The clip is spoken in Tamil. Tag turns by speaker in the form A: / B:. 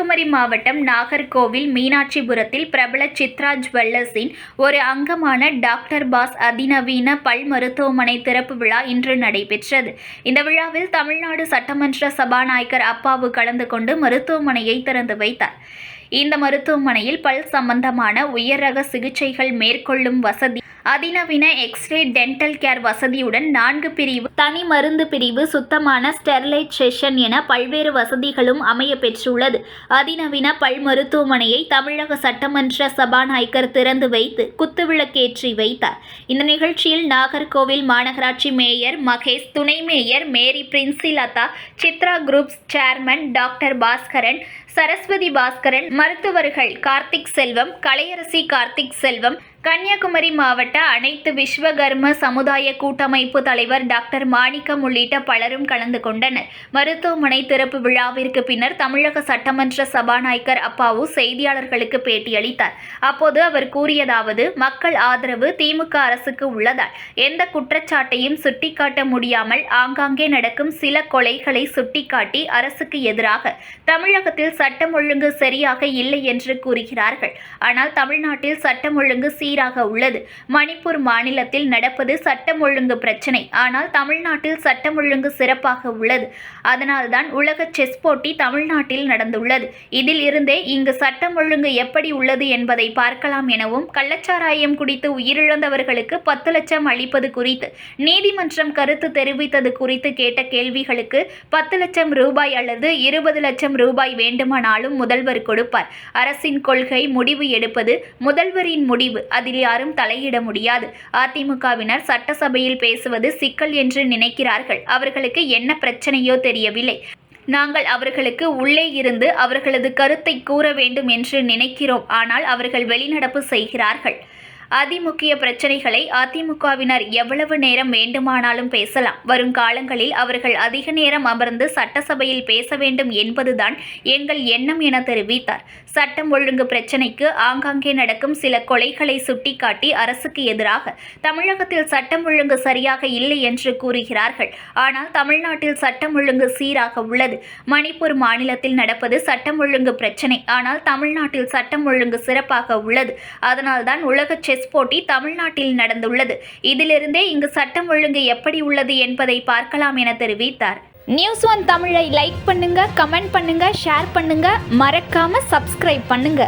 A: கன்னியாகுமரி மாவட்டம் நாகர்கோவில் மீனாட்சிபுரத்தில் பிரபல சித்ரா ஜுவல்லர்ஸின் ஒரு அங்கமான டாக்டர் பாஸ் அதிநவீன பல் மருத்துவமனை திறப்பு விழா இன்று நடைபெற்றது. இந்த விழாவில் தமிழ்நாடு சட்டமன்ற சபாநாயகர் அப்பாவு கலந்து கொண்டு மருத்துவமனையை திறந்து வைத்தார். இந்த மருத்துவமனையில் பல் சம்பந்தமான உயர் ரக சிகிச்சைகள் மேற்கொள்ளும் வசதி, அதிநவீன எக்ஸ்ரே, டென்டல் கேர் வசதியுடன் 4 பிரிவு, தனி மருந்து பிரிவு, சுத்தமான ஸ்டெர்லைசேஷன் என பல்வேறு வசதிகளும் அமைய பெற்றுள்ளது. அதிநவீன பல் மருத்துவமனையை தமிழக சட்டமன்ற சபாநாயகர் திறந்து வைத்து குத்துவிளக்கேற்றி வைத்தார். இந்த நிகழ்ச்சியில் நாகர்கோவில் மாநகராட்சி மேயர் மகேஷ், துணை mayor Mary Princilatha, Chitra groups chairman doctor Bhaskaran, Saraswathi Bhaskaran, மருத்துவர்கள் கார்த்திக் செல்வம், கலையரசி கார்த்திக் செல்வம், கன்னியாகுமரி மாவட்ட அனைத்து விஸ்வகர்ம சமுதாய கூட்டமைப்பு தலைவர் டாக்டர் மாணிக்கம் உள்ளிட்ட பலரும் கலந்து கொண்டனர். மருத்துவமனை திறப்பு விழாவிற்கு பின்னர் தமிழக சட்டமன்ற சபாநாயகர் அப்பாவு செய்தியாளர்களுக்கு பேட்டியளித்தார். அப்போது அவர் கூறியதாவது: மக்கள் ஆதரவு திமுக அரசுக்கு உள்ளதால் எந்த குற்றச்சாட்டையும் சுட்டிக்காட்ட முடியாமல் ஆங்காங்கே நடக்கும் சில கொலைகளை சுட்டிக்காட்டி அரசுக்கு எதிராக தமிழகத்தில் சட்டம் ஒழுங்கு சரியாக இல்லை என்று கூறுகிறார்கள். ஆனால் தமிழ்நாட்டில் சட்டம் ஒழுங்கு சீராக உள்ளது. மணிப்பூர் மாநிலத்தில் நடப்பது சட்டம் ஒழுங்கு பிரச்சனை. ஆனால் தமிழ்நாட்டில் சட்டம் ஒழுங்கு சிறப்பாக உள்ளது. அதனால்தான் உலக செஸ் போட்டி தமிழ்நாட்டில் நடந்துள்ளது. இதில் இருந்தே இங்கு சட்டம் ஒழுங்கு எப்படி உள்ளது என்பதை பார்க்கலாம் எனவும், கள்ளச்சாராயம் குடித்து உயிரிழந்தவர்களுக்கு 10 லட்சம் அளிப்பது குறித்து நீதிமன்றம் கருத்து தெரிவித்தது குறித்து கேட்ட கேள்விகளுக்கு 10 லட்சம் ரூபாய் அல்லது 20 லட்சம் ரூபாய் வேண்டுமானாலும் முதல்வர் கொடுப்பார். அரசின் கொள்கை முடிவு எடுப்பது முதல்வரின் முடிவு. அதில் யாரும் தலையிட முடியாது. அதிமுகவினர் சட்டசபையில் பேசுவது சிக்கல் என்று நினைக்கிறார்கள். அவர்களுக்கு என்ன பிரச்சனையோ தெரியவில்லை. நாங்கள் அவர்களுக்கு உள்ளே இருந்து அவர்களது கருத்தை கூற வேண்டும் என்று நினைக்கிறோம். ஆனால் அவர்கள் வெளிநடப்பு செய்கிறார்கள். அதிமுக்கிய பிரச்சனைகளை அதிமுகவினர் எவ்வளவு நேரம் வேண்டுமானாலும் பேசலாம். வரும் காலங்களில் அவர்கள் அதிக நேரம் அமர்ந்து சட்டசபையில் பேச வேண்டும் என்பதுதான் எங்கள் எண்ணம் என தெரிவித்தார். சட்டம் ஒழுங்கு பிரச்சனைக்கு ஆங்காங்கே நடக்கும் சில கொலைகளை சுட்டிக்காட்டி அரசுக்கு எதிராக தமிழகத்தில் சட்டம் ஒழுங்கு சரியாக இல்லை என்று கூறுகிறார்கள். ஆனால் தமிழ்நாட்டில் சட்டம் ஒழுங்கு சீராக உள்ளது. மணிப்பூர் மாநிலத்தில் நடப்பது சட்டம் ஒழுங்கு பிரச்சனை. ஆனால் தமிழ்நாட்டில் சட்டம் ஒழுங்கு சிறப்பாக உள்ளது. அதனால்தான் உலக செஸ் போட்டி தமிழ்நாட்டில் நடந்துள்ளது. இதிலிருந்தே இங்கு சட்டம் ஒழுங்கு எப்படி உள்ளது என்பதை பார்க்கலாம் என தெரிவித்தார். News1 தமிழை லைக் பண்ணுங்க, கமெண்ட் பண்ணுங்க, ஷேர் பண்ணுங்க, மறக்காம சப்ஸ்கிரைப் பண்ணுங்க.